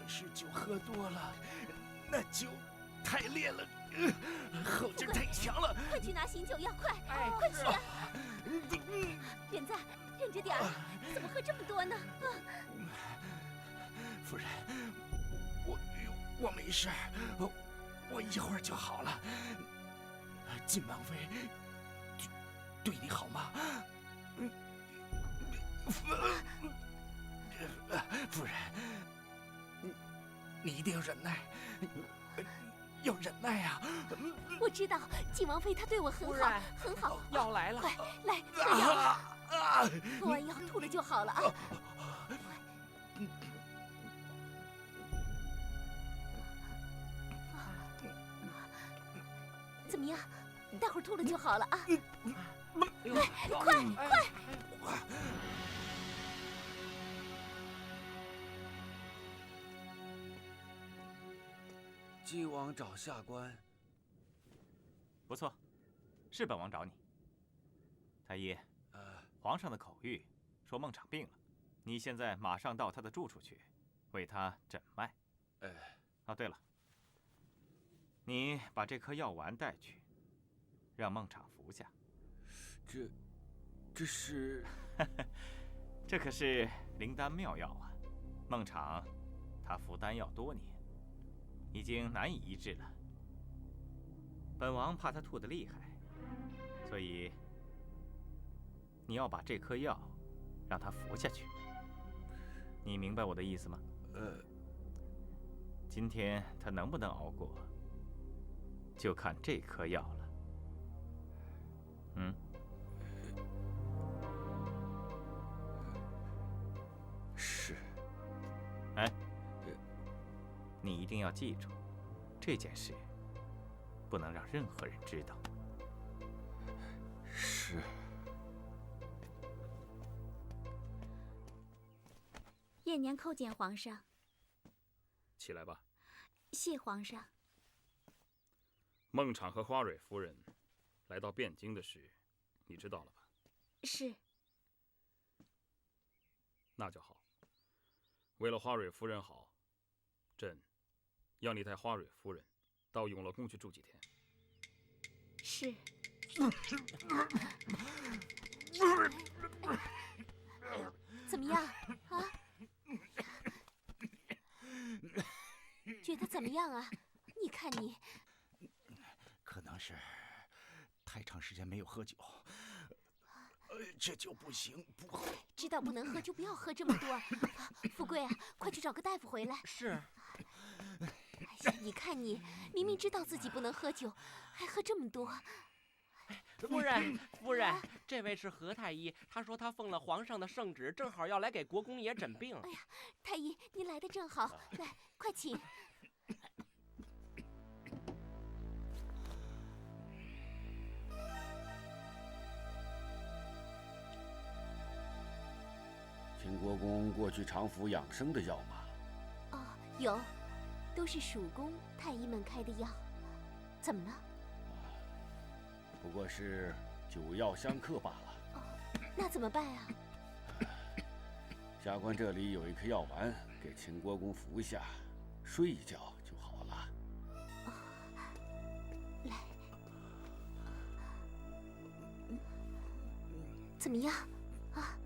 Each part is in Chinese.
可是酒喝多了，那酒太烈了，后劲太强了。快去拿醒酒药，快！哎，快去啊！元在，忍着点儿，你怎么喝这么多呢？夫人，我没事，我一会儿就好了。晋王妃对你好吗？夫人，你一定要忍耐，要忍耐啊！我知道晋王妃她对我很好，很好。药来了，快来喝药，喝完药吐了就好了啊！怎么样？待会儿吐了就好了啊！快！晋王找下官，不错，是本王找你。太医，皇上的口谕说孟昶病了，你现在马上到他的住处去，为他诊脉。哦，对了，你把这颗药丸带去，让孟昶服下。这是，这可是灵丹妙药啊！孟昶他服丹药多年，已经难以医治了。本王怕他吐得厉害，所以你要把这颗药让他服下去。你明白我的意思吗？今天他能不能熬过，就看这颗药了。是。你一定要记住，这件事不能让任何人知道。是。燕娘叩见皇上。起来吧。谢皇上。孟昶和花蕊夫人来到汴京的事，你知道了吧？是。那就好。为了花蕊夫人好，朕要你带花蕊夫人到永乐宫去住几天。是。怎么样啊？觉得怎么样啊？你看你，可能是太长时间没有喝酒，这酒不行，不喝。知道不能喝就不要喝这么多。富贵啊，快去找个大夫回来。是。哎呀，你看你，明明知道自己不能喝酒，还喝这么多。夫人，这位是何太医，他说他奉了皇上的圣旨，正好要来给国公爷诊病。哎呀，太医，您来的正好，来，快请。秦国公过去常服养生的药吗？哦，有，都是蜀公太医们开的药。怎么了？不过是酒药相克罢了。哦，那怎么办啊？下官这里有一颗药丸，给秦国公服下，睡一觉就好了。哦，来，怎么样啊？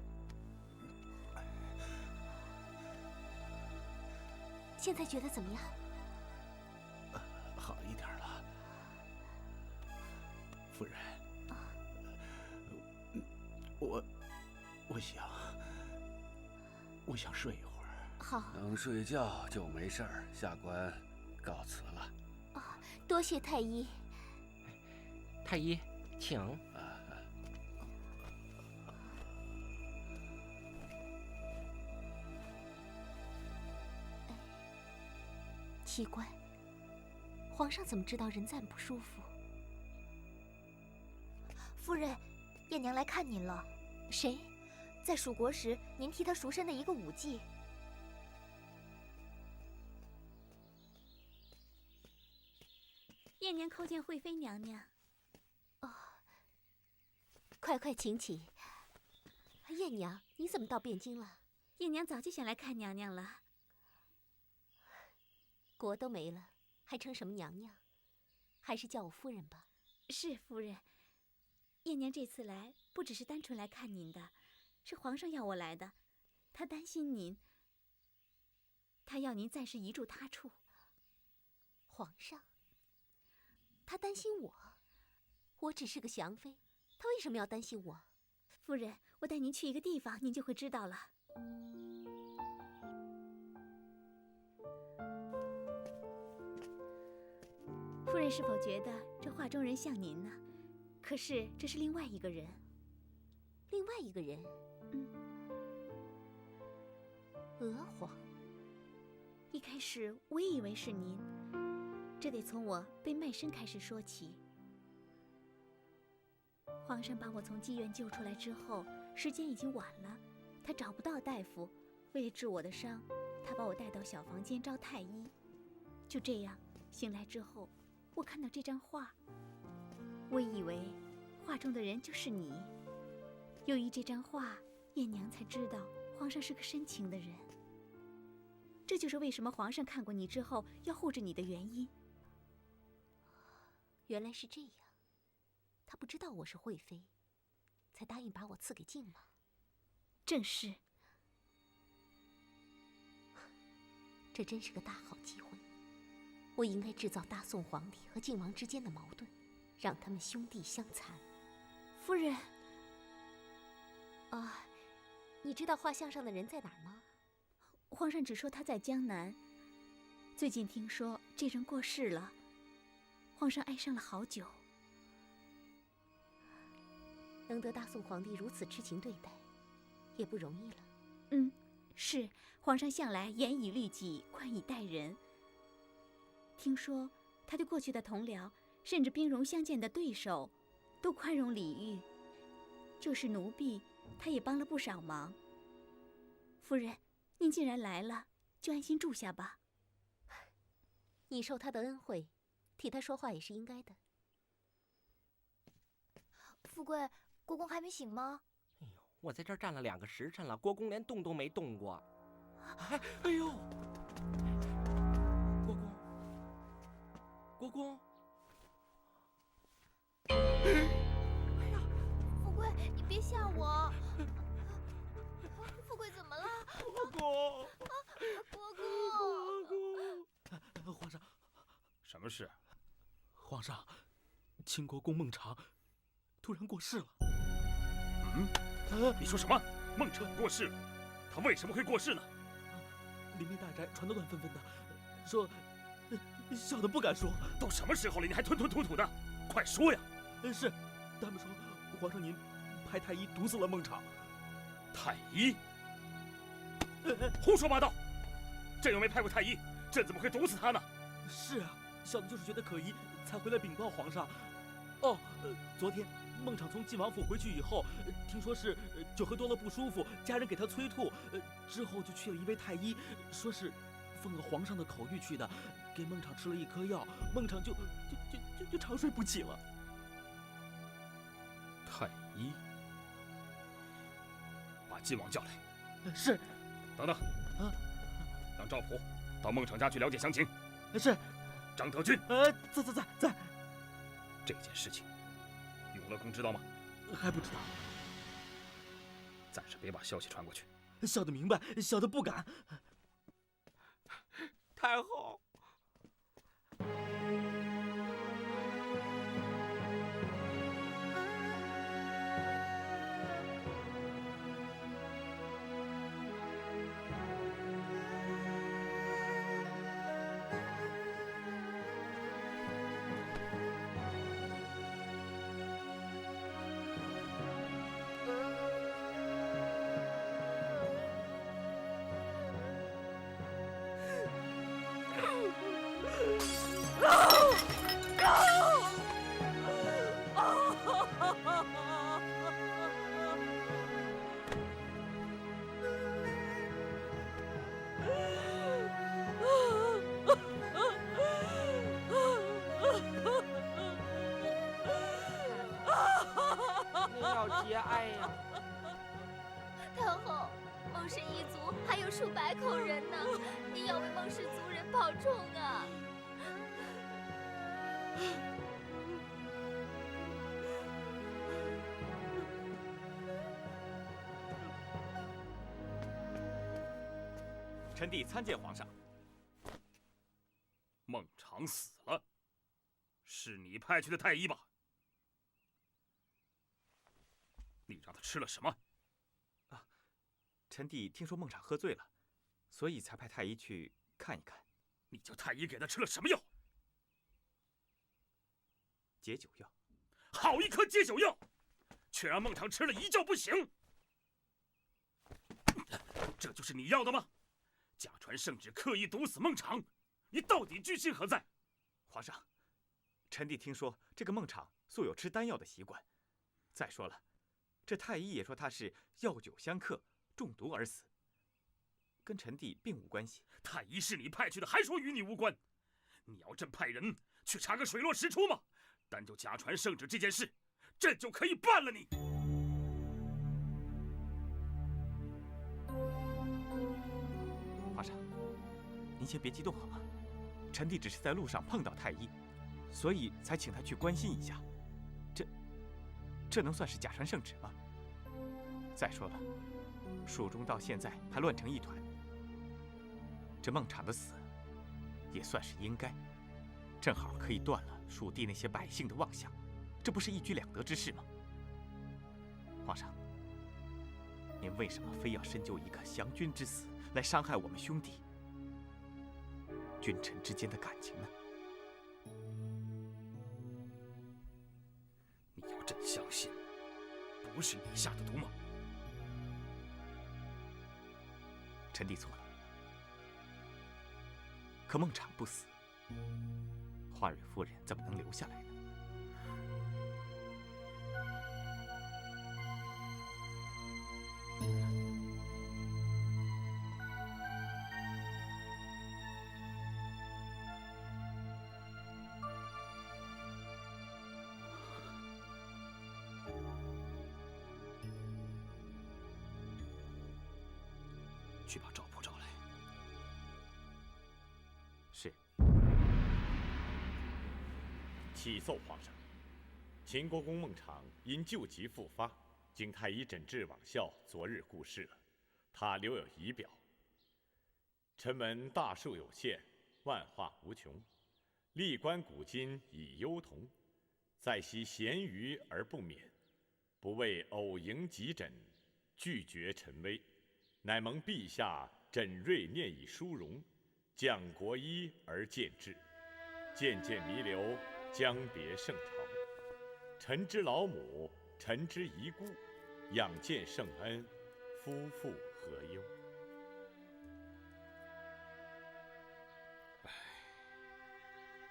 现在觉得怎么样？好一点了，夫人。我想睡一会儿。好，能睡觉就没事儿。下官告辞了。哦，多谢太医。太医，请。奇怪，皇上怎么知道人赞不舒服？夫人，燕娘来看您了。谁？在蜀国时，您替她赎身的一个舞妓。燕娘叩见惠妃娘娘。哦，快请起。燕娘，你怎么到汴京了？燕娘早就想来看娘娘了。国都没了，还称什么娘娘？还是叫我夫人吧。是夫人。燕娘这次来，不只是单纯来看您的，是皇上要我来的。他担心您，他要您暂时移住他处。皇上？他担心我？我只是个降妃，他为什么要担心我？夫人，我带您去一个地方，您就会知道了。夫人是否觉得这画中人像您呢？可是这是另外一个人。另外一个人？娥皇。一开始我也以为是您，这得从我被卖身开始说起。皇上把我从妓院救出来之后，时间已经晚了，他找不到大夫，为了治我的伤，他把我带到小房间招太医。就这样，醒来之后，我看到这张画，我以为画中的人就是你。由于这张画，燕娘才知道皇上是个深情的人。这就是为什么皇上看过你之后要护着你的原因。原来是这样，他不知道我是惠妃，才答应把我赐给靖王。正是。这真是个大好机会，我应该制造大宋皇帝和靖王之间的矛盾，让他们兄弟相残。夫人。你知道画像上的人在哪儿吗？皇上只说他在江南，最近听说这人过世了，皇上哀伤了好久。能得大宋皇帝如此痴情对待，也不容易了。是，皇上向来严以律己，宽以待人。听说他对过去的同僚，甚至兵戎相见的对手，都宽容礼遇，就是奴婢，他也帮了不少忙。夫人，您既然来了，就安心住下吧。你受他的恩惠，替他说话也是应该的。富贵，国公还没醒吗？哎呦，我在这儿站了2个时辰了，国公连动都没动过。哎呦，国公，哎呀，富贵，你别吓我。富贵怎么了？国公，国公，皇上，什么事？皇上，秦国公孟尝突然过世了。你说什么？孟尝过世了？他为什么会过世呢？里面大宅传得乱纷纷的，说笑得不敢说。都什么时候了，你还吞吞吐吐的？快说呀！是，他们说皇上您派太医毒死了孟尝。太医？胡说八道！朕又没派过太医，朕怎么会毒死他呢？是啊，小的就是觉得可疑，才回来禀报皇上。昨天孟尝从晋王府回去以后，听说是酒喝多了不舒服，家人给他催吐，之后就去了一位太医，说是奉了皇上的口谕去的，给孟尝吃了一颗药，孟尝就长睡不起了。太医？把晋王叫来。是。等等，让赵普到孟尝家去了解详情。是。张德军，在。这件事情，永乐宫知道吗？还不知道。暂时别把消息传过去。小的明白，小的不敢。太后。节哀呀！太后，孟氏一族还有数百口人呢，您要为孟氏族人保重啊！臣弟参见皇上。孟昶死了，是你派去的太医吧？你让他吃了什么？臣弟听说孟昶喝醉了，所以才派太医去看一看。你叫太医给他吃了什么药？解酒药。好一颗解酒药，却让孟昶吃了一觉不醒。这就是你要的吗？假传圣旨，刻意毒死孟昶，你到底居心何在？皇上，臣弟听说这个孟昶素有吃丹药的习惯。再说了，这太医也说他是药酒相克，中毒而死，跟臣弟并无关系。太医是你派去的，还说与你无关？你要朕派人去查个水落石出吗？单就假传圣旨这件事，朕就可以办了你。皇上，您先别激动好吗？臣弟只是在路上碰到太医，所以才请他去关心一下。这能算是假传圣旨吗？再说了，蜀中到现在还乱成一团，这孟昶的死也算是应该，正好可以断了蜀地那些百姓的妄想，这不是一举两得之事吗？皇上，您为什么非要深究一个降军之死，来伤害我们兄弟君臣之间的感情呢？你要朕相信，不是你下的毒吗？臣弟错了。可孟昶不死，花蕊夫人怎么能留下来呢？去把赵普找来。是。启奏皇上，秦国公孟昶因旧疾复发，经太医诊治罔效，昨日故世了。他留有遗表：臣闻大寿有限，万化无穷，历观古今以忧同，在昔咸鱼而不免，不为偶迎急诊，拒绝臣威，乃蒙陛下诊瑞念以殊荣，降国医而见治，渐渐弥留，将别圣朝。臣之老母，臣之遗孤，仰见圣恩，夫妇何忧？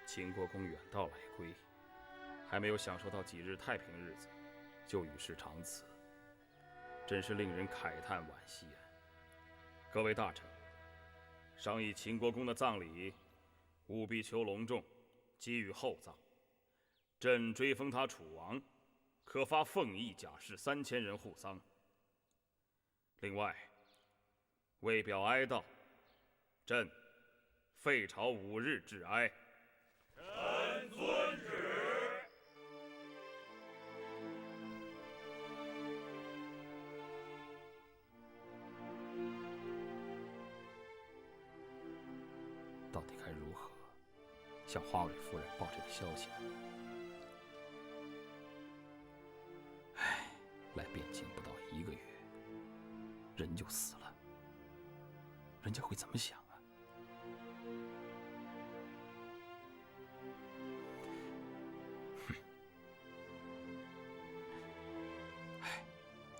秦国公远道来归，还没有享受到几日太平日子，就与世长辞，真是令人慨叹惋惜啊！各位大臣，商议秦国公的葬礼，务必求隆重，给予厚葬。朕追封他楚王，可发奉义甲士3000人护丧。另外，为表哀悼，朕废朝5日致哀。臣遵旨。到底该如何向花蕊夫人报这个消息呢？来汴京不到1个月，人就死了，人家会怎么想啊？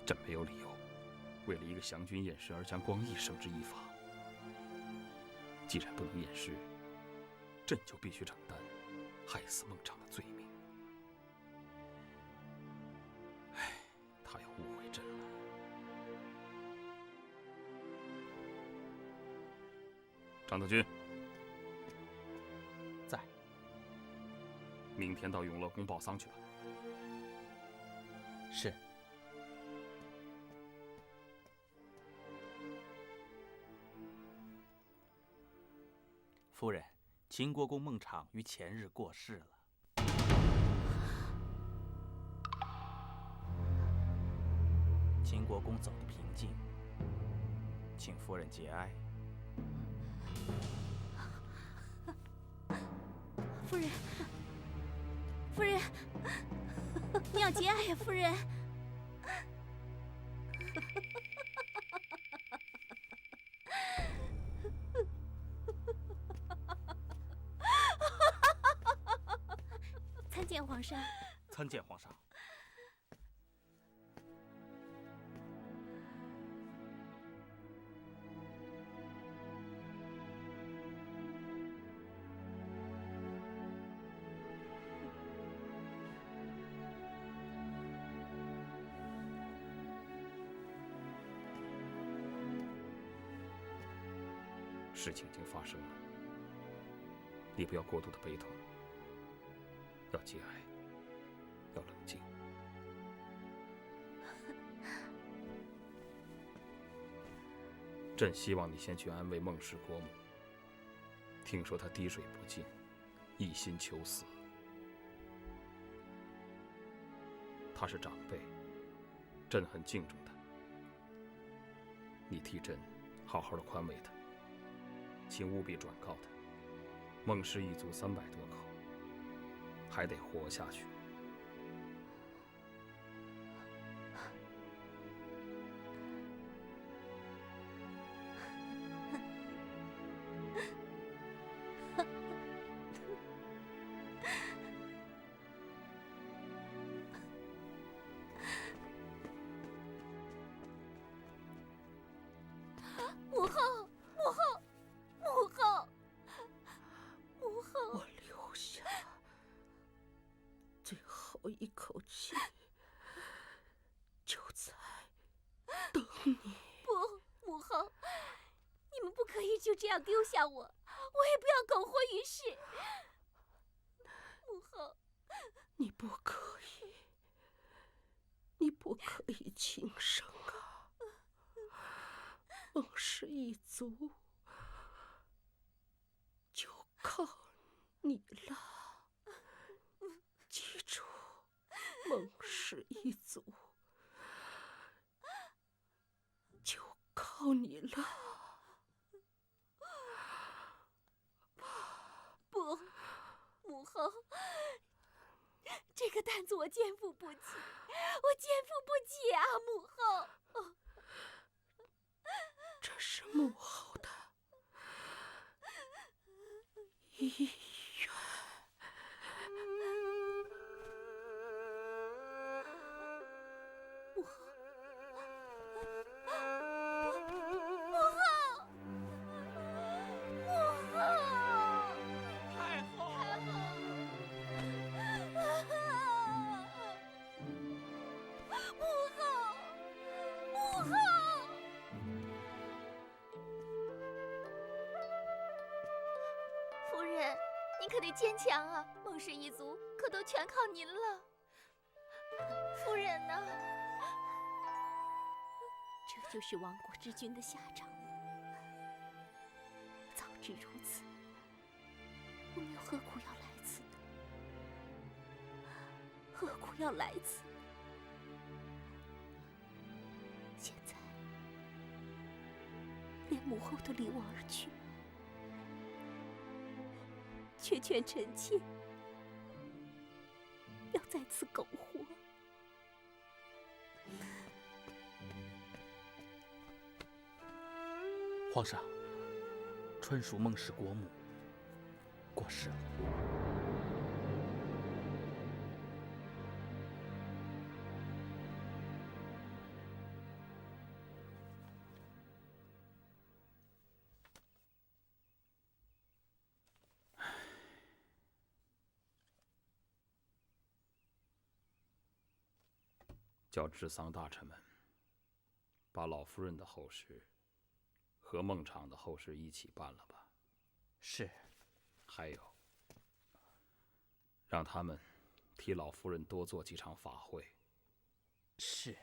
朕没有理由为了一个降军验尸而将光义绳之以法。既然不能验尸，朕就必须承担害死孟昶的罪名。他要误会朕了。张德军在。明天到永乐宫报丧去吧。是。夫人，秦国公孟昶于前日过世了。秦国公走得平静，请夫人节哀。夫人，夫人，你要节哀呀，夫人。参见皇上。参见皇上。事情已经发生了，你不要过度的悲痛，要节哀，要冷静。朕希望你先去安慰孟氏国母。听说她滴水不进，一心求死。她是长辈，朕很敬重她。你替朕好好的宽慰她。请务必转告他，孟氏一族300多口，还得活下去。母后，母后。母后，母后，我留下最后一口气，就在等你。不，母后，你们不可以就这样丢下我，我也不要苟活于世。母后，你不可以，你不可以轻生啊！孟氏一族。就靠你了，记住，孟氏一族就靠你了。不，母后，这个担子我肩负不起，我肩负不起啊，母后。这是母后的遗愿。母后，母后，母后，太后，太后，母后，母后。夫人，您可得坚强啊！孟氏一族可都全靠您了。夫人呢？这就是亡国之君的下场。早知如此，我们又何苦要来此呢？何苦要来此？现在连母后都离我而去，却劝臣妾要在此苟活。皇上，川蜀孟氏国母过世了。叫治丧大臣们把老夫人的后事和孟昶的后事一起办了吧。是。还有，让他们替老夫人多做几场法会。是。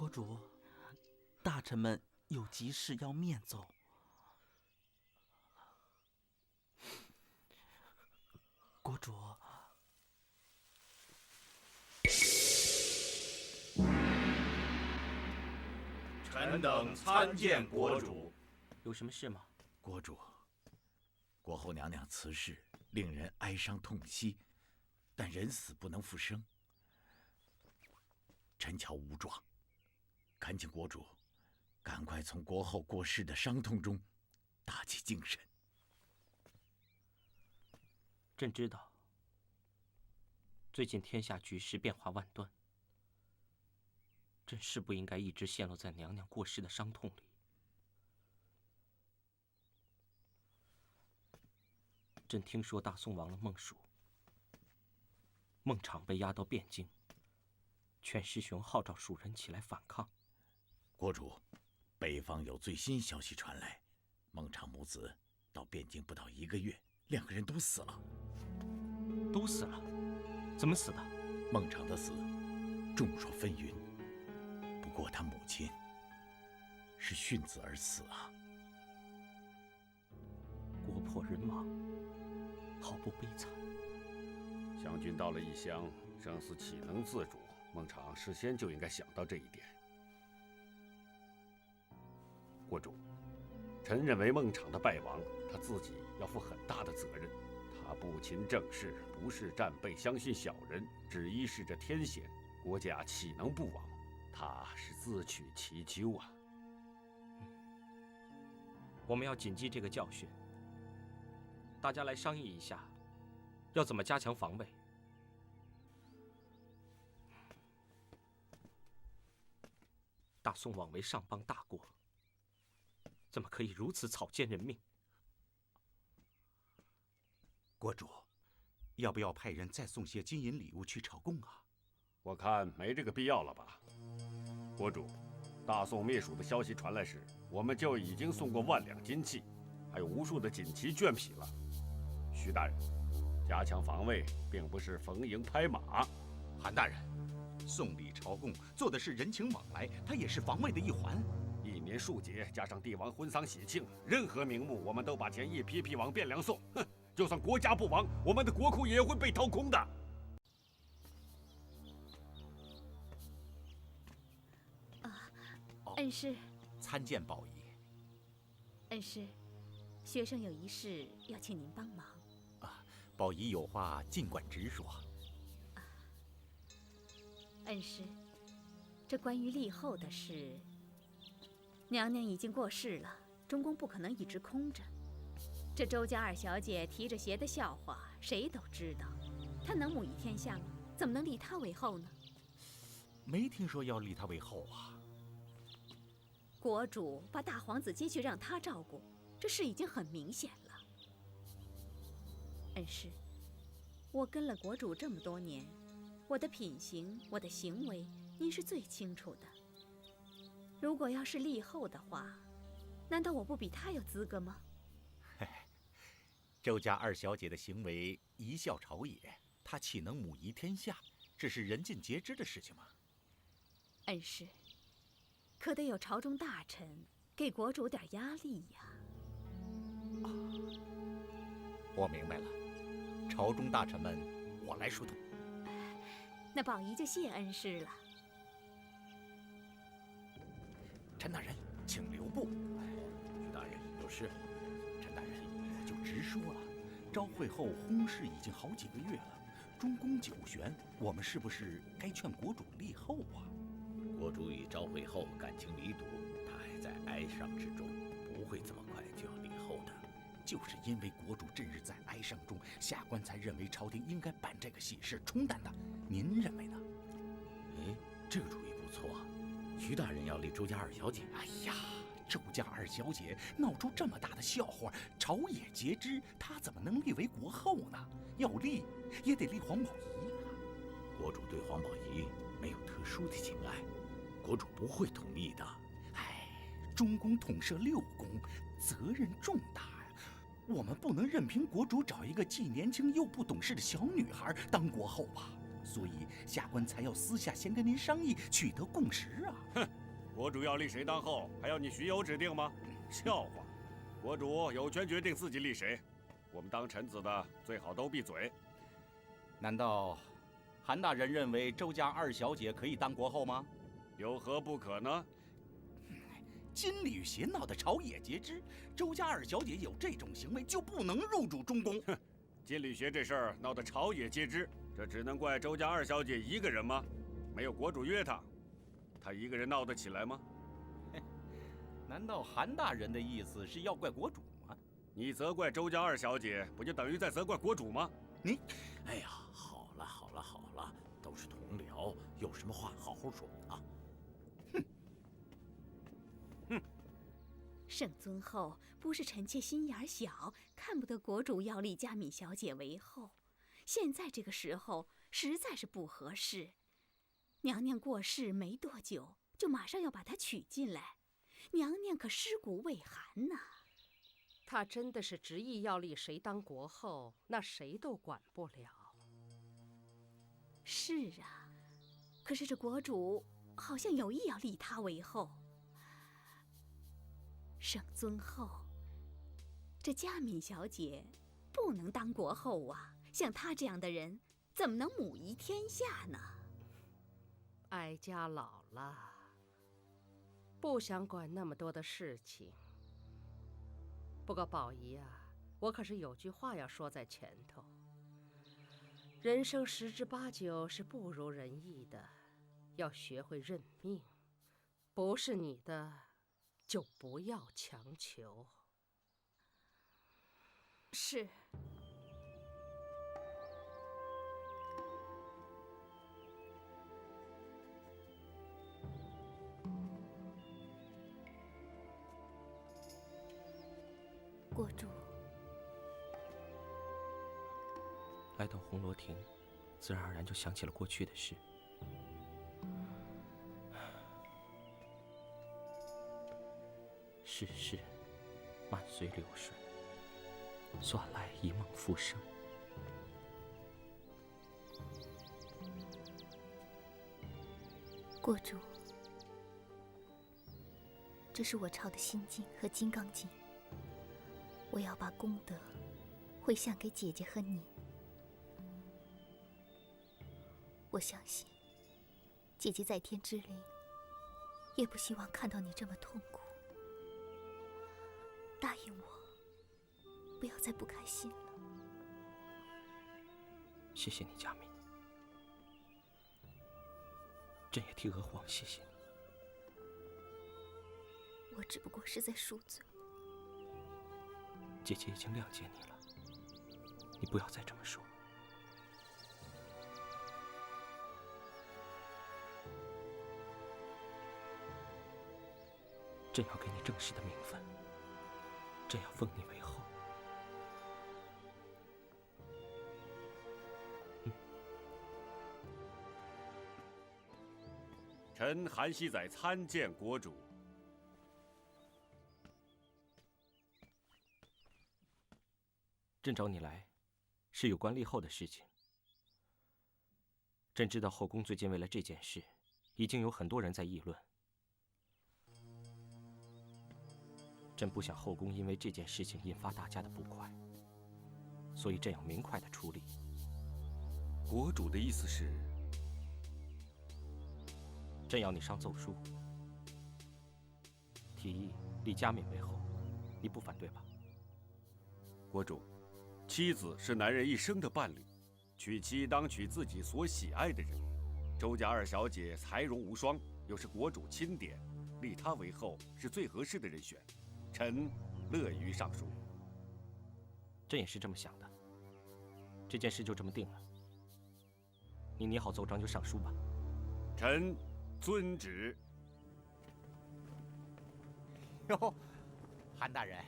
主，大臣们有急事要面奏。国主，臣等参见国主。有什么事吗？国主，国后娘娘辞世，令人哀伤痛惜，但人死不能复生。陈桥无状，恳请国主赶快从国后过世的伤痛中打起精神。朕知道，最近天下局势变化万端，朕是不应该一直陷落在娘娘过世的伤痛里。朕听说大宋亡了孟蜀，孟昶被押到汴京，全师兄号召蜀人起来反抗。国主，北方有最新消息传来，孟昶母子到汴京不到1个月，2个人都死了。都死了？怎么死的？孟昶的死，众说纷纭。不过他母亲是殉子而死啊。国破人亡，好不悲惨。湘军到了异乡，生死岂能自主？孟昶事先就应该想到这一点。国主，臣认为孟昶的败亡，他自己要负很大的责任。他不勤政事，不是战备，相信小人，只依恃着天险，国家岂能不亡？他是自取其咎啊！我们要谨记这个教训，大家来商议一下，要怎么加强防卫。大宋枉为上邦大国，怎么可以如此草菅人命？国主，要不要派人再送些金银礼物去朝贡啊？我看没这个必要了吧。国主，大宋灭蜀的消息传来时，我们就已经送过1万两金器，还有无数的锦旗绢匹了。徐大人，加强防卫并不是逢迎拍马。韩大人，送礼朝贡做的是人情往来，它也是防卫的一环。一年数节，加上帝王婚丧喜庆，任何名目我们都把钱一批批往汴梁送。哼！就算国家不亡，我们的国库也会被掏空的。恩师，参见宝仪。恩师，学生有一事要请您帮忙。宝仪有话尽管直说。恩师，这关于立后的事，娘娘已经过世了，中宫不可能一直空着。这周家二小姐提着鞋的笑话，谁都知道。她能母仪天下吗？怎么能立她为后呢？没听说要立她为后啊。国主把大皇子接去让她照顾，这事已经很明显了。恩师，我跟了国主这么多年，我的品行，我的行为，您是最清楚的。如果要是立后的话，难道我不比她有资格吗？周家二小姐的行为贻笑朝野，她岂能母仪天下？这是人尽皆知的事情吗？恩师，可得有朝中大臣给国主点压力呀。我明白了，朝中大臣们，我来疏通。那宝仪就谢恩师了。陈大人，请留步。徐大人有事。陈大人，我就直说了，昭惠后薨逝已经好几个月了，中宫九旋，我们是不是该劝国主立后啊？国主与昭惠后感情弥笃，他还在哀伤之中，不会这么快就要立后的。就是因为国主这日在哀伤中，下官才认为朝廷应该办这个喜事，冲淡他。您认为呢？哎，这个主意不错。徐大人要立周家二小姐。哎呀，周家二小姐闹出这么大的笑话，朝野皆知，她怎么能立为国后呢？要立也得立黄宝仪啊。国主对黄宝仪没有特殊的情爱，国主不会同意的。哎，中宫统摄6宫，责任重大呀。我们不能任凭国主找一个既年轻又不懂事的小女孩当国后吧？所以下官才要私下先跟您商议，取得共识啊。哼，国主要立谁当后，还要你徐攸指定吗？笑话！国主有权决定自己立谁，我们当臣子的最好都闭嘴。难道韩大人认为周家二小姐可以当国后吗？有何不可呢？金缕鞋闹得朝野皆知，周家二小姐有这种行为就不能入主中宫。哼，金缕鞋这事儿闹得朝野皆知，这只能怪周家二小姐一个人吗？没有国主约她，她一个人闹得起来吗？难道韩大人的意思是要怪国主吗？你责怪周家二小姐，不就等于在责怪国主吗？你，哎呀，好了好了好了，都是同僚，有什么话好好说啊。圣尊后不是臣妾心眼小，看不得国主要立佳敏小姐为后。现在这个时候实在是不合适。娘娘过世没多久，就马上要把她娶进来，娘娘可尸骨未寒呢。他真的是执意要立谁当国后，那谁都管不了。是啊，可是这国主好像有意要立她为后。圣尊后，这佳敏小姐不能当国后啊！像她这样的人，怎么能母仪天下呢？哀家老了，不想管那么多的事情。不过宝仪啊，我可是有句话要说在前头：人生10之8九是不如人意的，要学会认命，不是你的就不要强求。是。国主，来到红罗亭，自然而然就想起了过去的事。世事漫随流水，算来一梦复生。国主，这是我抄的心经和金刚经，我要把功德回向给姐姐和你。我相信，姐姐在天之灵也不希望看到你这么痛苦。答应我，不要再不开心了。谢谢你，佳敏。朕也替娥皇谢谢你。我只不过是在赎罪。姐姐已经谅解你了，你不要再这么说。朕要给你正式的名分，朕要封你为后。臣韩熙载参见国主。朕找你来，是有关立后的事情。朕知道后宫最近为了这件事，已经有很多人在议论。朕不想后宫因为这件事情引发大家的不快，所以朕要明快地处理。国主的意思是？朕要你上奏书，提议立佳敏为后，你不反对吧？国主，妻子是男人一生的伴侣，娶妻当娶自己所喜爱的人。周家二小姐才容无双，又是国主钦点，立她为后是最合适的人选。臣乐于上书。朕也是这么想的。这件事就这么定了。你拟好奏章就上书吧。臣遵旨。哟，韩大人，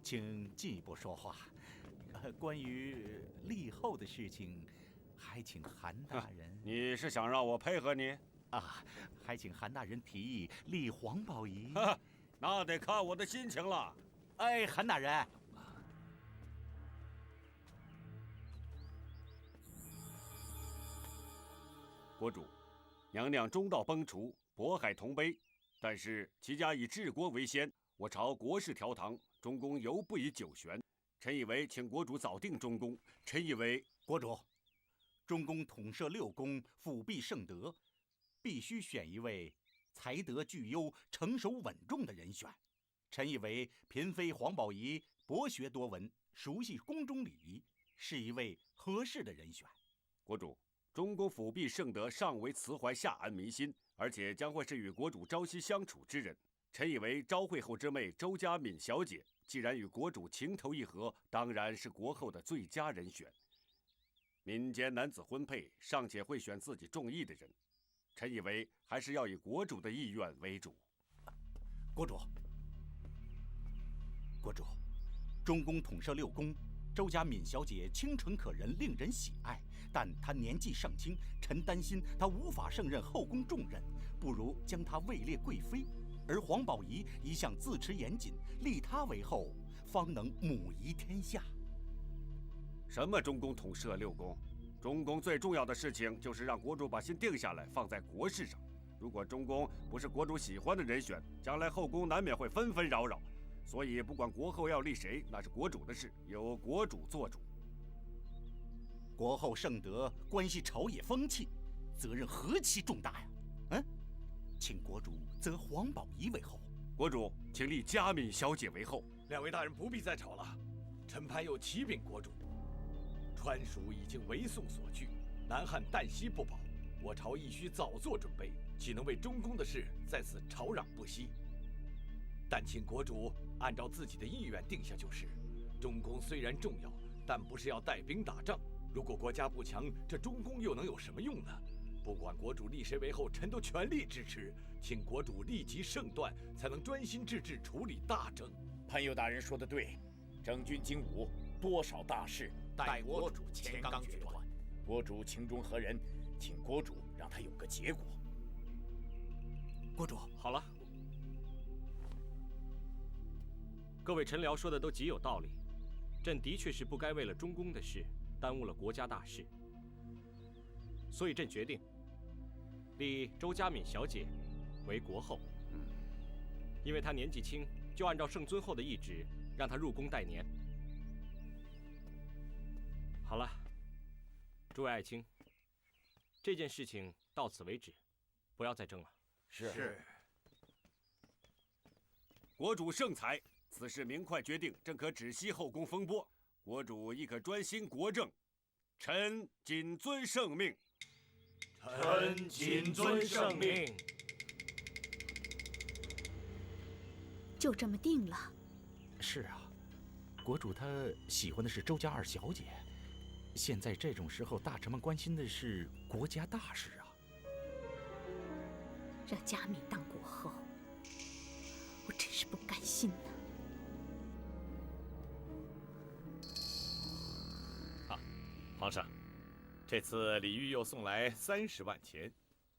请进一步说话。关于立后的事情，还请韩大人。你是想让我配合你？还请韩大人提议立黄宝仪。那得看我的心情了。哎，韩大人。国主，娘娘中道崩殂，渤海同悲，但是其家以治国为先，我朝国事调堂，中宫犹不以久悬。臣以为，请国主早定中宫。臣以为，国主，中宫统摄6宫，辅弼圣德，必须选一位才德具优、成熟稳重的人选。臣以为，嫔妃黄宝仪博学多闻，熟悉宫中礼仪，是一位合适的人选。国主，中宫辅弼圣德尚为慈怀下安民心，而且将会是与国主朝夕相处之人。臣以为昭惠后之妹周佳敏小姐，既然与国主情投意合，当然是国后的最佳人选。民间男子婚配尚且会选自己中意的人，臣以为还是要以国主的意愿为主。国主，中宫统摄6宫，周家敏小姐清纯可人，令人喜爱，但她年纪尚轻，臣担心她无法胜任后宫重任，不如将她位列贵妃。而黄宝仪一向自持严谨，立她为后，方能母仪天下。什么中宫统摄6宫？中宫最重要的事情就是让国主把心定下来，放在国事上。如果中宫不是国主喜欢的人选，将来后宫难免会纷纷扰扰。所以，不管国后要立谁，那是国主的事，由国主做主。国后圣德关系朝野风气，责任何其重大呀！请国主择黄宝仪为后。国主，请立佳敏小姐为后。2位大人不必再吵了，臣潘又启禀国主，川蜀已经为宋所据，南汉旦夕不保，我朝亦须早做准备，岂能为中宫的事在此吵嚷不息？但请国主按照自己的意愿定下就是。中宫虽然重要，但不是要带兵打仗。如果国家不强，这中宫又能有什么用呢？不管国主立谁为后，臣都全力支持。请国主立即圣断，才能专心致志处理大政。潘友大人说得对，征军经武，多少大事待国主乾纲决断。国主情中何人，请国主让他有个结果。国主，好了，各位臣僚说的都极有道理，朕的确是不该为了中宫的事耽误了国家大事，所以朕决定立周佳敏小姐为国后。因为她年纪轻，就按照圣尊后的懿旨，让她入宫待年。好了，诸位爱卿，这件事情到此为止，不要再争了。是。国主圣才，此事明快决定，正可止息后宫风波。国主亦可专心国政。臣谨遵圣命。臣谨遵圣命。就这么定了。是啊，国主他喜欢的是周家2小姐。现在这种时候，大臣们关心的是国家大事啊。让佳敏当国后，我真是不甘心呐。皇上，这次李煜又送来30万钱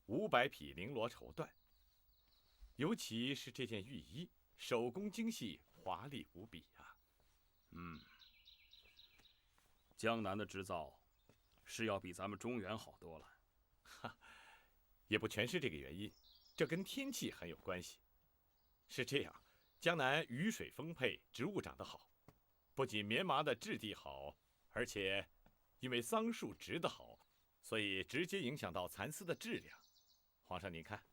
，500匹绫罗绸缎，尤其是这件御衣，手工精细，华丽无比啊。江南的织造是要比咱们中原好多了。也不全是这个原因，这跟天气很有关系。是这样，江南雨水丰沛，植物长得好，不仅棉麻的质地好，而且因为桑树植得好，所以直接影响到蚕丝的质量。皇上您看，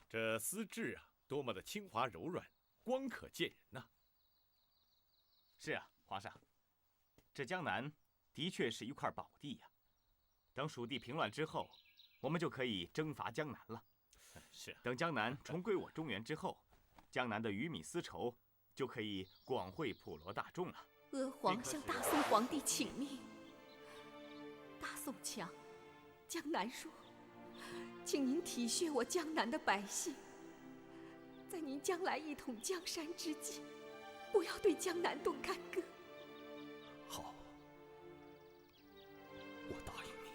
这丝质啊，多么的轻滑柔软，光可见人呐。是啊，皇上，这江南的确是一块宝地呀。等蜀地平乱之后，我们就可以征伐江南了。是。等江南重归我中原之后，江南的鱼米丝绸就可以广惠普罗大众了。阿皇向大宋皇帝请命。大宋强，江南弱，请您体恤我江南的百姓，在您将来一统江山之际，不要对江南动干戈。好，我答应你。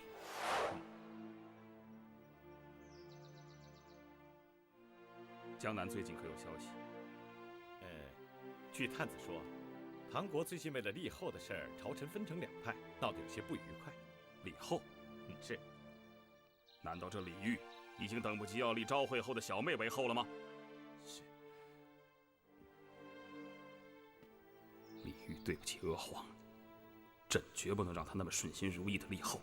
江南最近可有消息？据探子说，唐国最近为了立后的事儿，朝臣分成2派，闹得有些不愉快。李后，是。难道这李煜已经等不及要立昭惠后的小妹为后了吗？是。李煜对不起娥皇，朕绝不能让他那么顺心如意的立后。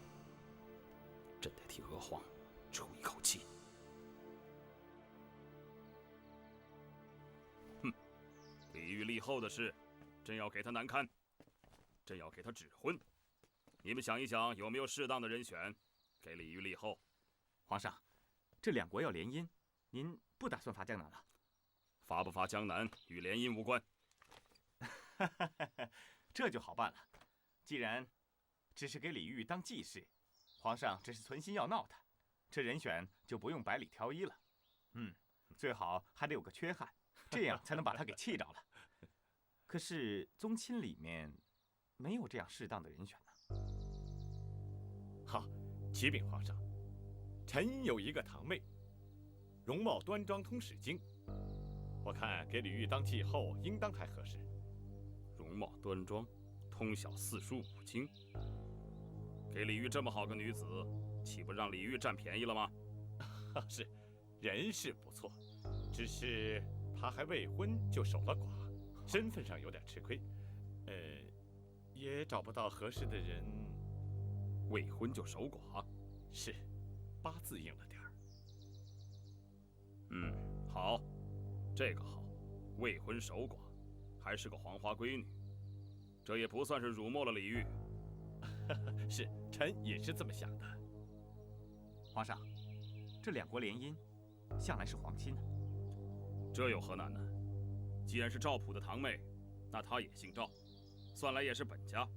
朕得替娥皇出一口气。哼，李煜立后的事，朕要给他难堪，朕要给他指婚。你们想一想，有没有适当的人选给李煜立后？皇上，这两国要联姻，您不打算伐江南了？伐不伐江南与联姻无关。这就好办了。既然只是给李煜当继室，皇上只是存心要闹他，这人选就不用百里挑一了。最好还得有个缺憾，这样才能把他给气着了。可是宗亲里面没有这样适当的人选呢。好，启禀皇上，臣有一个堂妹，容貌端庄，通史经，我看给李煜当继后应当还合适。容貌端庄，通晓四书五经，给李煜这么好个女子，岂不让李煜占便宜了吗？是，人是不错，只是她还未婚就守了寡，身份上有点吃亏。也找不到合适的人。未婚就守寡，是，八字硬了点儿。好，这个好，未婚守寡，还是个黄花闺女，这也不算是辱没了李煜。是，臣也是这么想的。皇上，这两国联姻，向来是皇亲呢。这有何难呢？既然是赵普的堂妹，那她也姓赵，算来也是本家。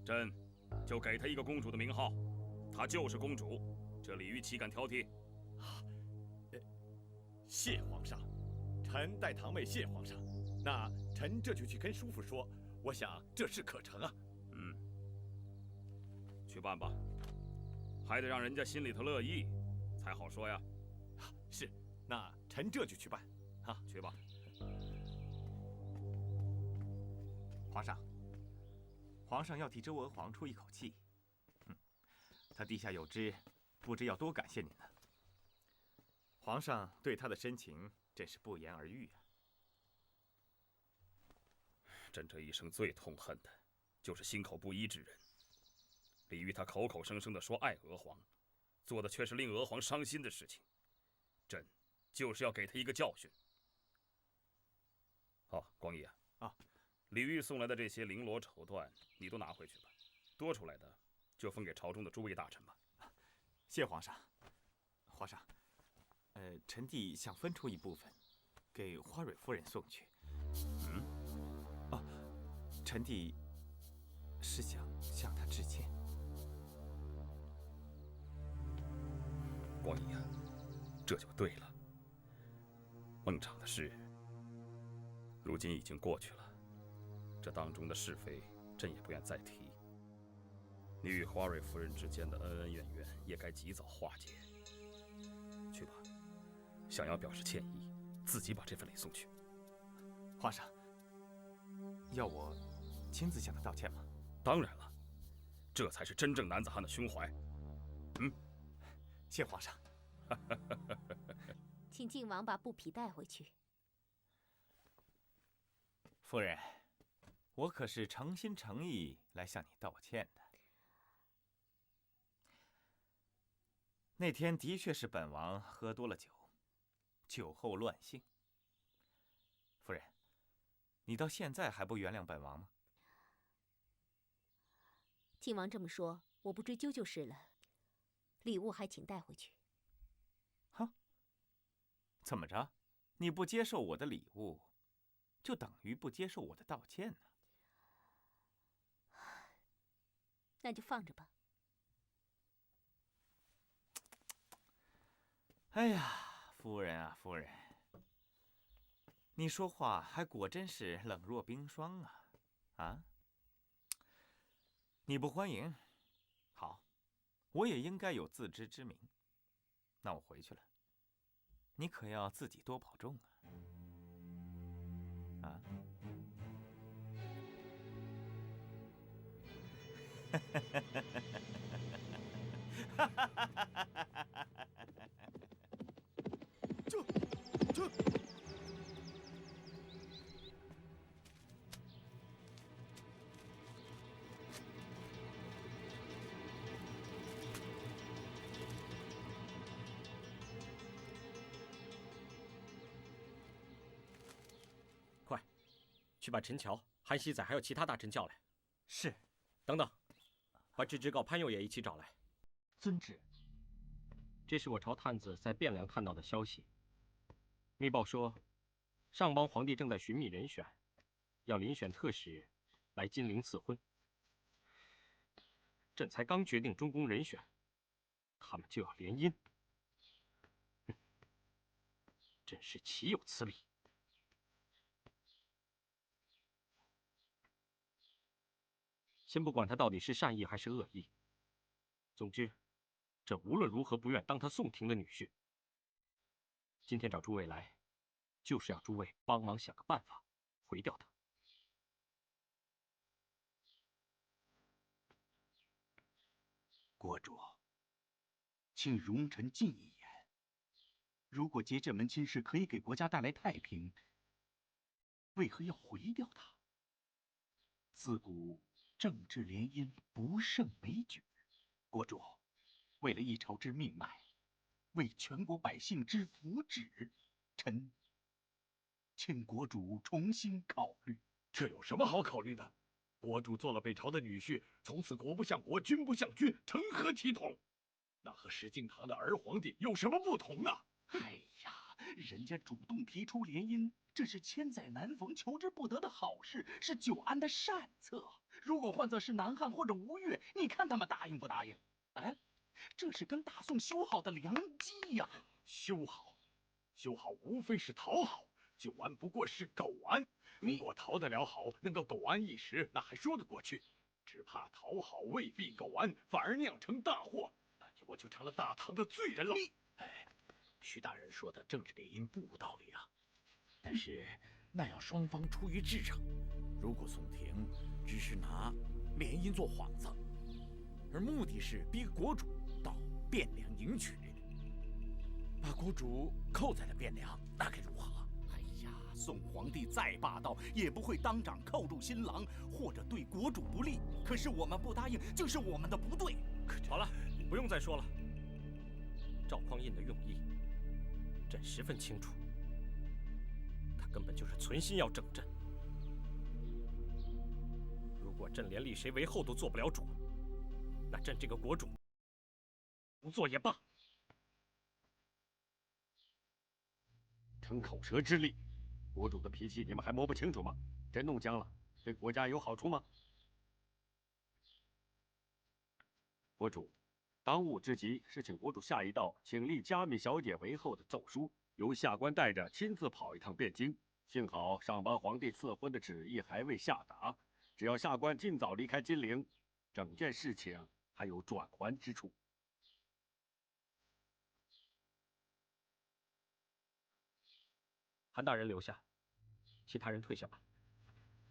朕就给她一个公主的名号，她就是公主。这李煜岂敢挑剔？谢皇上，臣代堂妹谢皇上。那臣这就去跟叔父说，我想这事可成啊。去办吧，还得让人家心里头乐意，才好说呀。是，那臣这就去办。去吧。皇上要替周娥皇出一口气。他地下有知，不知要多感谢您呢。皇上对他的深情真是不言而喻啊。朕这一生最痛恨的，就是心口不一之人。李煜他口口声声地说爱娥皇，做的却是令娥皇伤心的事情。朕就是要给他一个教训。好，光义李煜送来的这些绫罗绸缎，你都拿回去吧。多出来的就分给朝中的诸位大臣吧。谢皇上。皇上，臣弟想分出一部分，给花蕊夫人送去。臣弟是想向她致歉。光义这就对了。孟昶的事，如今已经过去了。这当中的是非，朕也不愿再提。你与花蕊夫人之间的恩恩怨怨，也该及早化解。去吧，想要表示歉意，自己把这份礼送去。皇上，要我亲自向他道歉吗？当然了，这才是真正男子汉的胸怀。谢皇上。请靖王把布匹带回去。夫人，我可是诚心诚意来向你道歉的。那天的确是本王喝多了酒，酒后乱性。夫人，你到现在还不原谅本王吗？靖王这么说，我不追究就是了。礼物还请带回去。怎么着？你不接受我的礼物，就等于不接受我的道歉呢？那就放着吧。哎呀，夫人啊，夫人，你说话还果真是冷若冰霜啊！你不欢迎，好，我也应该有自知之明。那我回去了，你可要自己多保重啊！这。快，去把陈桥、韩熙载还有其他大臣叫来。是。等等，把知知告潘右也一起找来。遵旨。这是我朝探子在汴梁看到的消息。密报说，上邦皇帝正在寻觅人选，要遴选特使来金陵赐婚。朕才刚决定中宫人选，他们就要联姻，朕是岂有此理！先不管他到底是善意还是恶意，总之，朕无论如何不愿当他宋廷的女婿。今天找诸位来，就是要诸位帮忙想个办法，毁掉他。国主，请容臣进一言。如果结这门亲事可以给国家带来太平，为何要毁掉它？自古政治联姻不胜枚举，国主，为了一朝之命脉，为全国百姓之福祉，臣请国主重新考虑。这有什么好考虑的？国主做了北朝的女婿，从此国不像国，君不像君，成何体统？那和石敬瑭的儿皇帝有什么不同呢？哎呀，人家主动提出联姻，这是千载难逢、求之不得的好事，是久安的善策。如果换作是南汉或者吴越，你看他们答应不答应？哎，这是跟大宋修好的良机呀！修好无非是讨好，久安不过是苟安。如果讨得了好，能够苟安一时，那还说得过去。只怕讨好未必苟安，反而酿成大祸，那我就成了大唐的罪人了。徐大人说的政治联姻不无道理啊，但是那要双方出于至诚。如果宋廷只是拿联姻做幌子，而目的是逼国主到汴梁迎娶，把国主扣在了汴梁，那该如何？哎呀，宋皇帝再霸道，也不会当场扣住新郎，或者对国主不利。可是我们不答应，就是我们的不对。好了，不用再说了。赵匡胤的用意，朕十分清楚。他根本就是存心要整朕。如果朕连立谁为后都做不了主，那朕这个国主不做也罢。逞口舌之力，国主的脾气你们还摸不清楚吗？真弄僵了，对国家有好处吗？国主，当务之急是请国主下一道，请立佳敏小姐为后的奏书，由下官带着亲自跑一趟汴京。幸好上邦皇帝赐婚的旨意还未下达，只要下官尽早离开金陵，整件事情还有转圜之处。韩大人留下，其他人退下吧。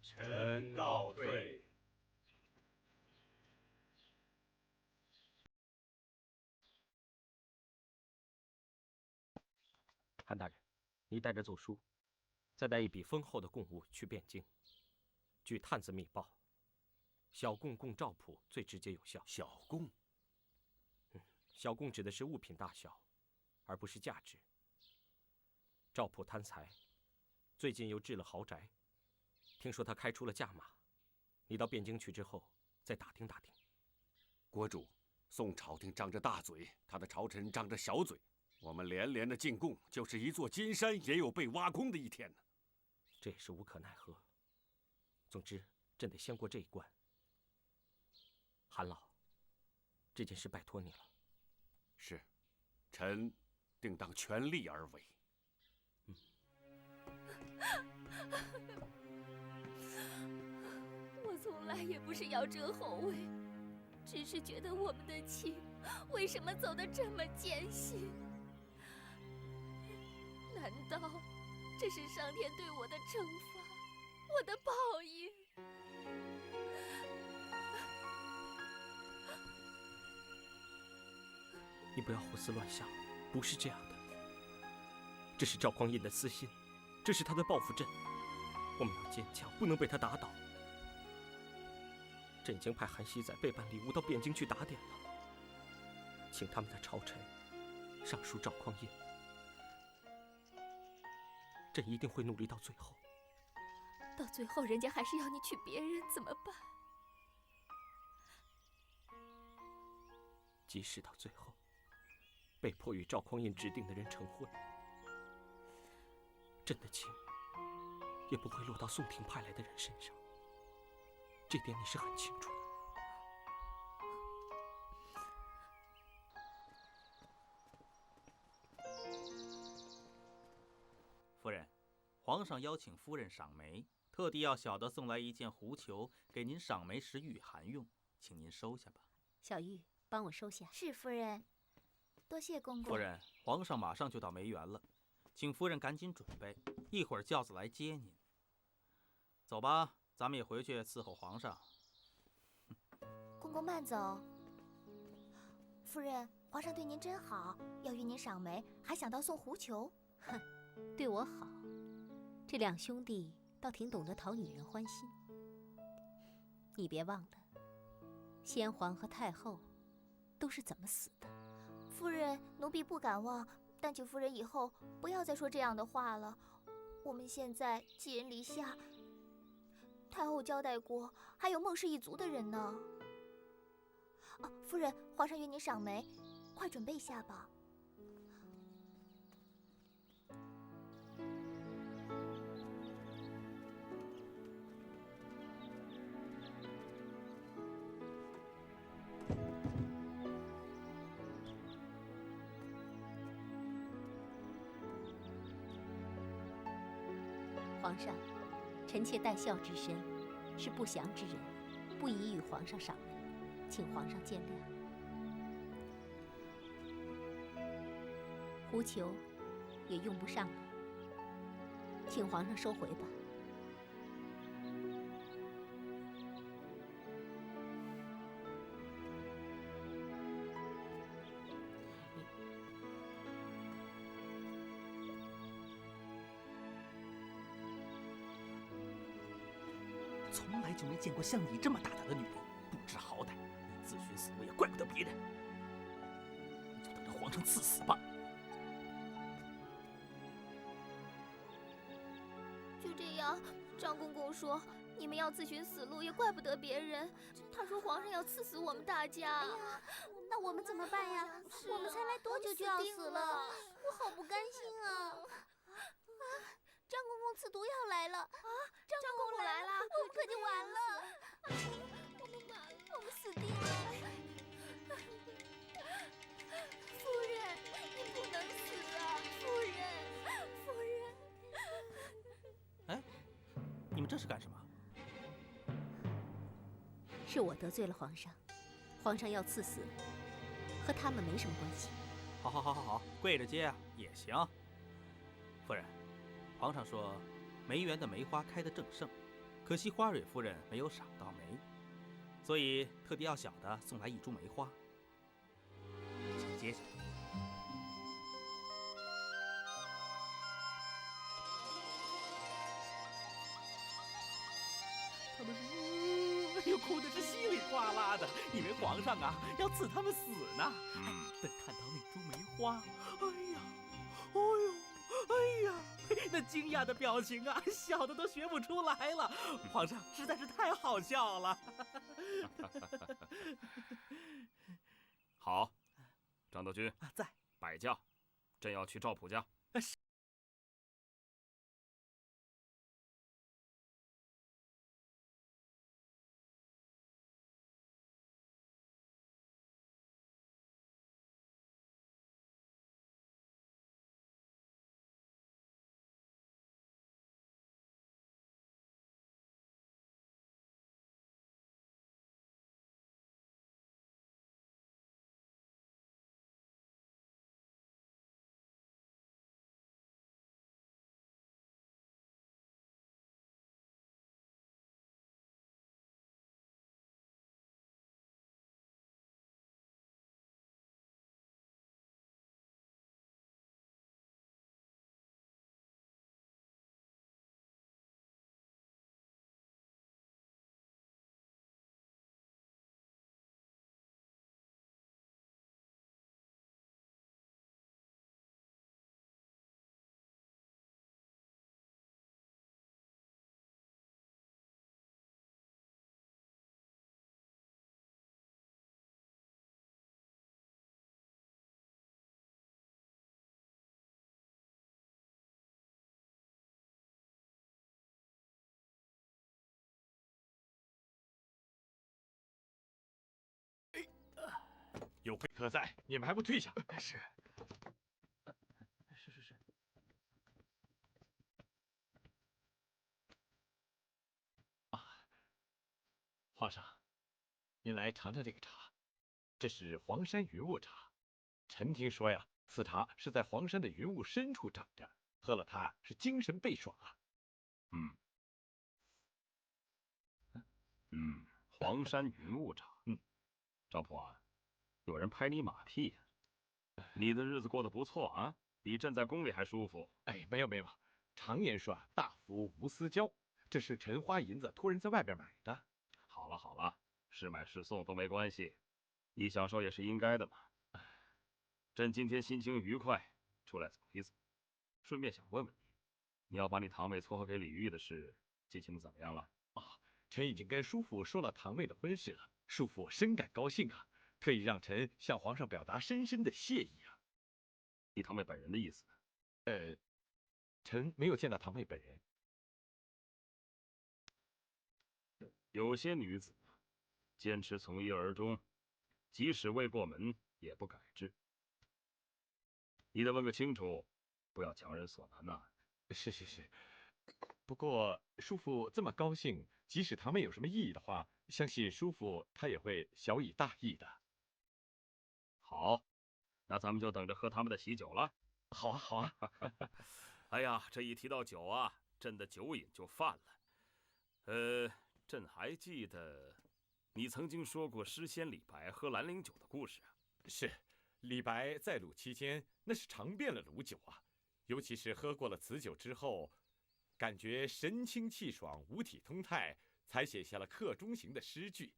臣告退。韩大人，你带着奏书，再带一笔丰厚的贡物去汴京。据探子密报，小贡供赵普最直接有效。小贡，小贡指的是物品大小，而不是价值。赵普贪财，最近又置了豪宅，听说他开出了价码。你到汴京去之后，再打听打听。国主，宋朝廷张着大嘴，他的朝臣张着小嘴。我们连连的进贡，就是一座金山也有被挖空的一天呢。这也是无可奈何。总之，朕得先过这一关。韩老，这件事拜托你了。是，臣定当全力而为。我从来也不是要争侯位，只是觉得我们的情为什么走得这么艰辛？难道这是上天对我的惩罚，我的报应？你不要胡思乱想，不是这样的。这是赵匡胤的私心，这是他的报复阵。我们要坚强，不能被他打倒。朕已经派韩熙载备办礼物到汴京去打点了，请他们的朝臣上书赵匡胤。朕一定会努力到最后。到最后，人家还是要你娶别人，怎么办？即使到最后，被迫与赵匡胤指定的人成婚，朕的情也不会落到宋廷派来的人身上，这点你是很清楚的。夫人，皇上邀请夫人赏梅，特地要小的送来一件狐裘，给您赏梅时御寒用，请您收下吧。小玉，帮我收下。是夫人，多谢公公。夫人，皇上马上就到梅园了，请夫人赶紧准备，一会儿轿子来接您。走吧，咱们也回去伺候皇上。公公慢走。夫人，皇上对您真好，要与您赏梅，还想到送狐裘。哼，对我好，这两兄弟倒挺懂得讨女人欢心。你别忘了，先皇和太后都是怎么死的。夫人，奴婢不敢忘，但求夫人以后不要再说这样的话了。我们现在寄人篱下，太后交代过，还有孟氏一族的人呢。夫人，皇上约您赏梅，快准备下吧。皇上，臣妾带孝之身，是不祥之人，不宜与皇上赏梅，请皇上见谅。狐裘也用不上了，请皇上收回吧。从来就没见过像你这么大胆的女人，不知好歹，你自寻死路也怪不得别人。你就等着皇上赐死吧。就这样，张公公说你们要自寻死路也怪不得别人。他说皇上要赐死我们大家。哎呀，那我们怎么办呀？我们才来多久就要死了？我好不甘心啊！张公公赐毒药来了！张公公来了，我们可就完了！我们死定了！夫人，你不能死啊！夫人，夫人。哎，你们这是干什么？是我得罪了皇上，皇上要赐死，和他们没什么关系。好，跪着接啊也行。夫人，皇上说梅园的梅花开得正盛，可惜花蕊夫人没有赏到梅，所以特地要小的送来一株梅花，请接下。他们哎呦，哭的是稀里哗啦的，以为皇上啊要赐他们死呢。等看到那株梅花，哎呀，那惊讶的表情啊，笑的都学不出来了。皇上实在是太好笑了。好，张德军在摆驾，朕要去赵普家。有会客在，你们还不退下？是。皇上，您来尝尝这个茶，这是黄山云雾茶。臣听说呀，此茶是在黄山的云雾深处长着，喝了它是精神倍爽啊。黄山云雾茶。赵普啊，有人拍你马屁呀、你的日子过得不错啊，比朕在宫里还舒服。哎，没有，常言说啊，大福无私交，这是臣花银子托人在外边买的。好了，是买是送都没关系，你享受也是应该的嘛。朕今天心情愉快，出来走一走，顺便想问问你要把你堂妹撮合给李煜的事进行的怎么样了？臣已经跟叔父说了堂妹的婚事了，叔父深感高兴啊，特意让臣向皇上表达深深的谢意啊。你堂妹本人的意思？臣没有见到堂妹本人。有些女子坚持从一而终，即使未过门也不改之。你得问个清楚，不要强人所难呐。是。不过叔父这么高兴，即使堂妹有什么异议的话，相信叔父他也会小以大义的。好，那咱们就等着喝他们的喜酒了。好啊。哎呀，这一提到酒啊，朕的酒瘾就犯了。朕还记得你曾经说过诗仙李白喝兰陵酒的故事啊。是，李白在鲁期间那是尝遍了鲁酒啊，尤其是喝过了此酒之后，感觉神清气爽，五体通泰，才写下了客中行的诗句。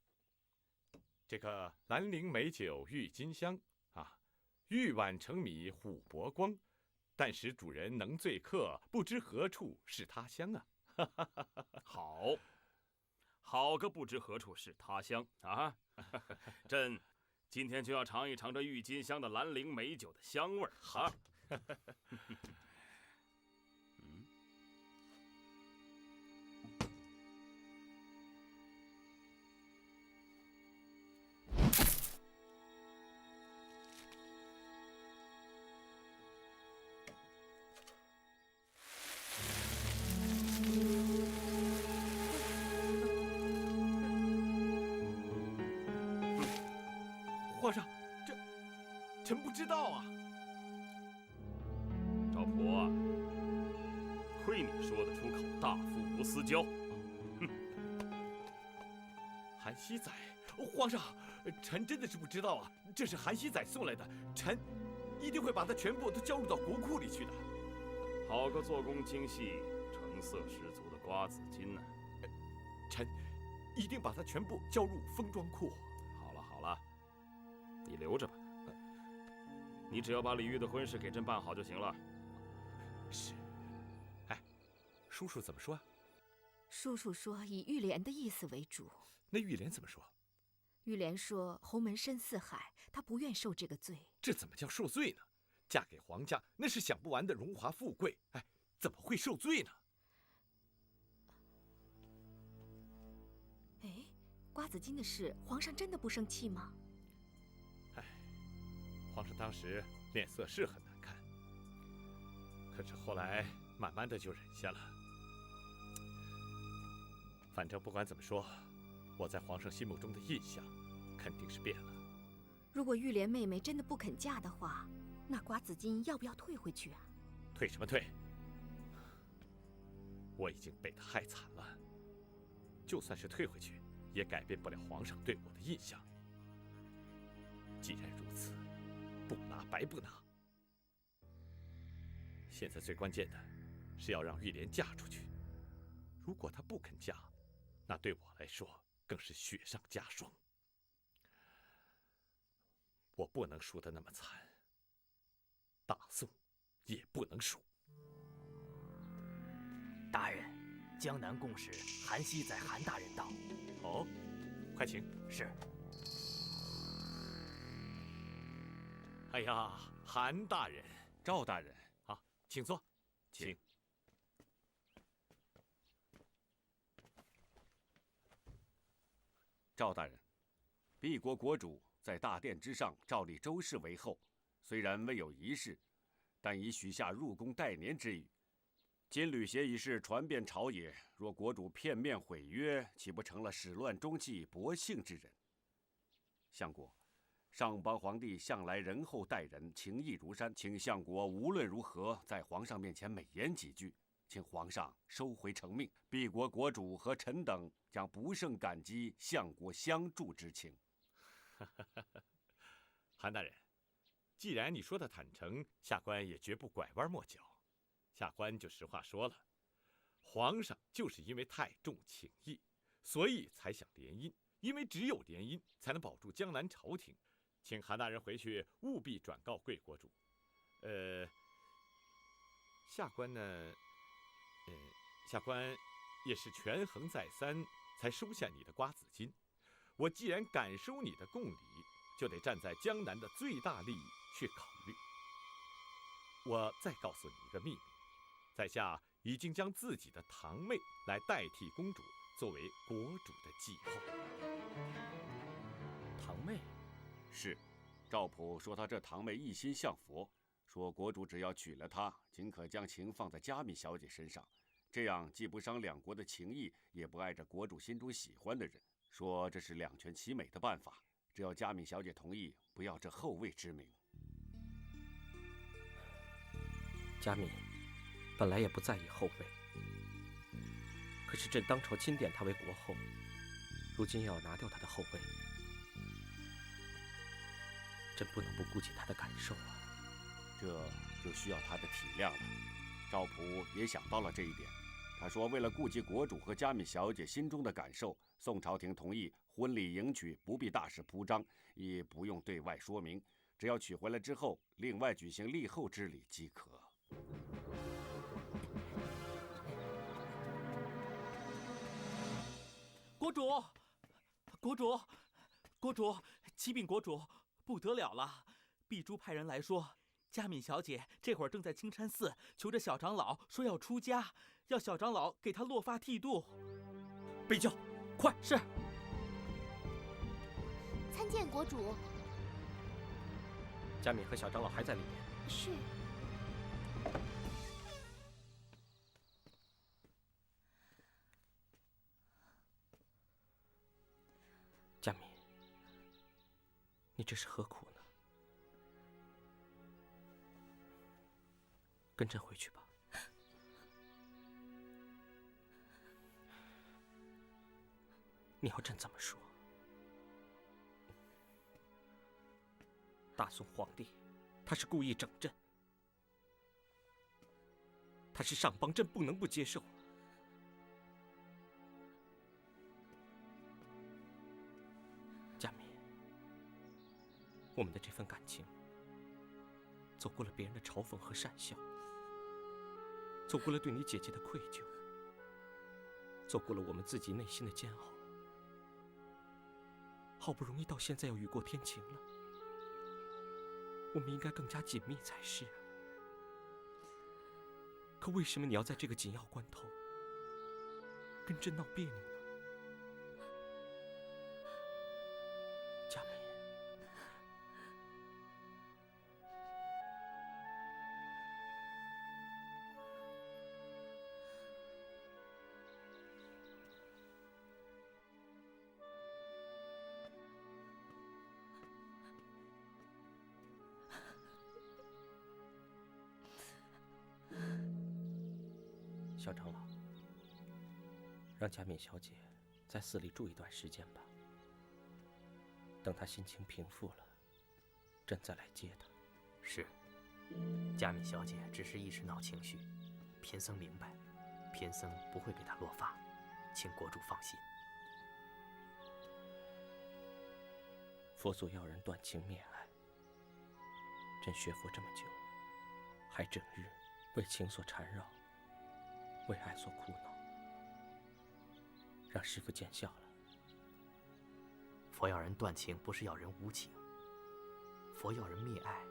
这个兰陵美酒郁金香啊，玉碗盛米琥珀光，但使主人能醉客，不知何处是他乡啊。好个不知何处是他乡啊！朕今天就要尝一尝这郁金香的兰陵美酒的香味儿。好。皇上，臣不知道啊。赵普啊，亏你说得出口“大夫无私交”。韩熙载，皇上，臣真的是不知道啊，这是韩熙载送来的，臣一定会把它全部都交入到国库里去的。好个做工精细、成色十足的瓜子金呢！臣一定把它全部交入封装库。好了，你留着吧。你只要把李煜的婚事给朕办好就行了。是。哎，叔叔怎么说啊？叔叔说以玉莲的意思为主。那玉莲怎么说？玉莲说侯门深似海，她不愿受这个罪。这怎么叫受罪呢？嫁给皇家那是享不完的荣华富贵，哎，怎么会受罪呢？哎，瓜子金的事，皇上真的不生气吗？哎，皇上当时脸色是很难看，可是后来慢慢的就忍下了。反正不管怎么说，我在皇上心目中的印象肯定是变了。如果玉莲妹妹真的不肯嫁的话，那瓜子金要不要退回去啊？退什么退？我已经被他害惨了，就算是退回去，也改变不了皇上对我的印象。既然如此，不拿白不拿。现在最关键的是要让玉莲嫁出去。如果她不肯嫁，那对我来说更是雪上加霜。我不能输得那么惨，大宋也不能输。大人，江南贡使韩熙载韩大人到。哦，快请。是。哎呀，韩大人，赵大人，好，请坐，请。赵大人，敝国国主在大殿之上照立周氏为后，虽然未有仪式，但已许下入宫待年之语。今履协一事传遍朝野，若国主片面毁约，岂不成了始乱终弃、薄幸之人？相国，上邦皇帝向来仁厚待人，情义如山，请相国无论如何在皇上面前美言几句，请皇上收回成命，敝国国主和臣等将不胜感激相国相助之情。韩大人，既然你说的坦诚，下官也绝不拐弯抹角。下官就实话说了，皇上就是因为太重情义，所以才想联姻，因为只有联姻才能保住江南朝廷。请韩大人回去务必转告贵国主。下官呢，下官也是权衡再三，才收下你的瓜子金。我既然敢收你的贡礼，就得站在江南的最大利益去考虑。我再告诉你一个秘密，在下已经将自己的堂妹来代替公主，作为国主的继后。堂妹？是，赵普说他这堂妹一心向佛，说国主只要娶了她，尽可将情放在佳敏小姐身上，这样既不伤两国的情谊，也不碍着国主心中喜欢的人。说这是两全其美的办法，只要佳敏小姐同意，不要这后位之名。佳敏本来也不在意后位，可是朕当朝钦点她为国后，如今又要拿掉她的后位，朕不能不顾及她的感受啊。这就需要她的体谅了。赵普也想到了这一点，他说为了顾及国主和佳敏小姐心中的感受，宋朝廷同意婚礼迎娶不必大肆铺张，也不用对外说明，只要娶回来之后，另外举行立后之礼即可。国主，国主，国主，启禀国主，不得了了！碧珠派人来说，佳敏小姐这会儿正在青山寺求着小长老说要出家，要小长老给她落发剃度。备轿，快！是。参见国主。佳敏和小长老还在里面。是。佳敏，你这是何苦呢？跟朕回去吧。你要朕怎么说？大宋皇帝，他是故意整朕，他是上邦，朕不能不接受。佳敏，我们的这份感情，走过了别人的嘲讽和讪笑，走过了对你姐姐的愧疚，走过了我们自己内心的煎熬。好不容易到现在要雨过天晴了，我们应该更加紧密才是啊。可为什么你要在这个紧要关头跟朕闹别扭呢？佳敏，小长老，让佳敏小姐在寺里住一段时间吧。等她心情平复了，朕再来接她。是，佳敏小姐只是一时闹情绪，贫僧明白，贫僧不会给她落发，请国主放心。佛祖要人断情灭爱，朕学佛这么久，还整日为情所缠绕，为爱所苦恼，让师父见笑了。佛要人断情，不是要人无情；佛要人灭爱，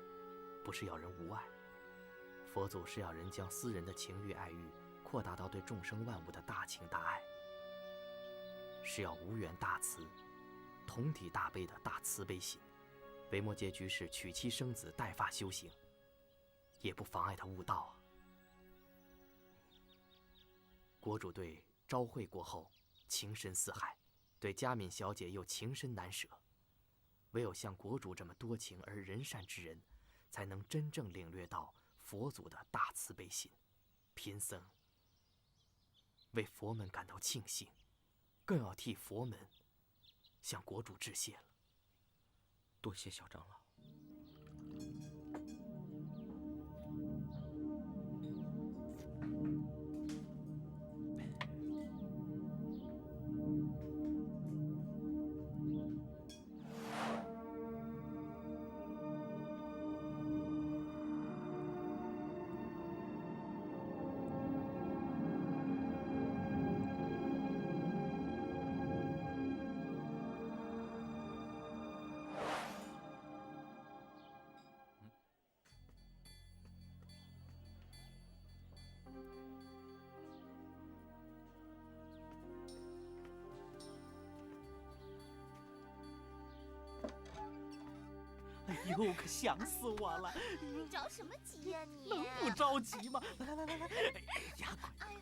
不是要人无爱。佛祖是要人将私人的情欲爱欲扩大到对众生万物的大情大爱，是要无缘大慈、同体大悲的大慈悲心。维摩诘居士娶妻生子，带发修行，也不妨碍他悟道啊。国主对昭惠国后情深似海，对嘉敏小姐又情深难舍。唯有像国主这么多情而仁善之人，才能真正领略到佛祖的大慈悲心。贫僧为佛门感到庆幸，更要替佛门向国主致谢了。多谢小长老。哎呦，可想死我了！你着什么急呀你？能不着急吗？来，呀，哎呀，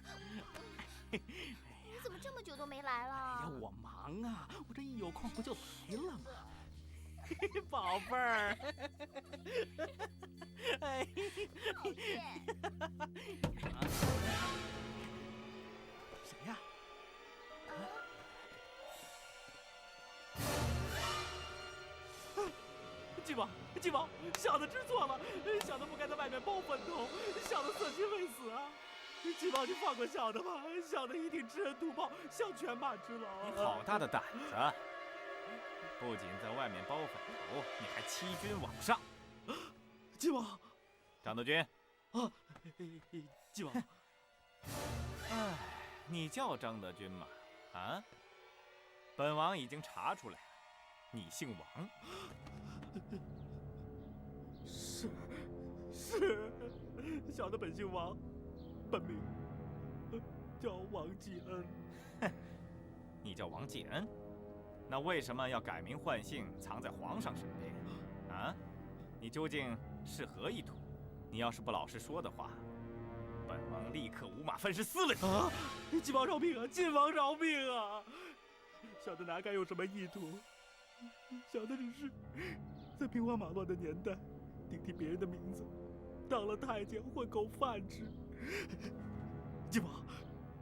你怎么这么久都没来了？哎呀，我忙啊，我这一有空不就来了吗？宝贝儿，哎，讨厌！谁呀？继王，小的知错了，小的不该在外面包粉头，小的色心未死啊！继王，你放过小的吧，小的一定知恩图报，效犬马之劳。你好大的胆子！不仅在外面包粉头，你还欺君罔上。继王，张德军。啊，继王。哎，你叫张德军吗？啊？本王已经查出来了，你姓王。是，小的本姓王，本名叫王继恩。哼，你叫王继恩，那为什么要改名换姓，藏在皇上身边？啊？你究竟是何意图？你要是不老实说的话，本王立刻五马分尸撕了你！啊！继王饶命啊！晋王饶命啊！小的哪敢有什么意图？小的只是在兵荒马乱的年代，顶替别人的名字，当了太监混口饭吃。继王，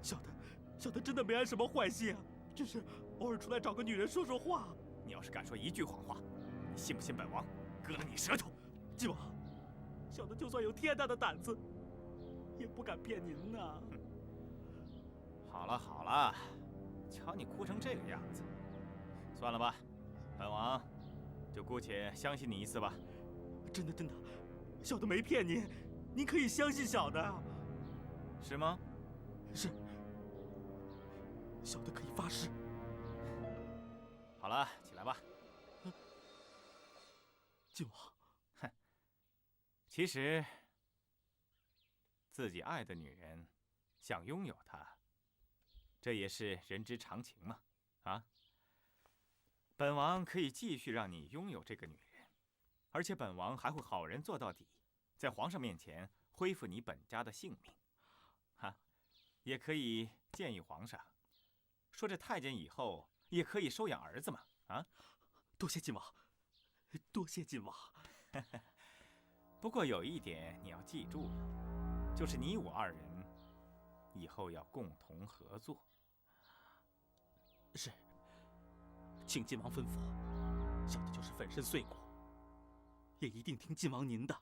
小的真的没安什么坏心啊，只是偶尔出来找个女人说说话。你要是敢说一句谎话，你信不信本王割了你舌头？继王，小的就算有天大的胆子，也不敢骗您呐。好了好了，瞧你哭成这个样子，算了吧，本王就姑且相信你一次吧。真的，小的没骗您，您可以相信小的。是吗？是，小的可以发誓。好了，起来吧。继王，哼，其实自己爱的女人想拥有她，这也是人之常情嘛。啊，本王可以继续让你拥有这个女人，而且本王还会好人做到底，在皇上面前恢复你本家的性命。啊，也可以建议皇上，说这太监以后也可以收养儿子嘛。啊，多谢晋王，多谢晋王。不过有一点你要记住了，就是你我二人以后要共同合作。是，请晋王吩咐，小的就是粉身碎骨，也一定听晋王您的。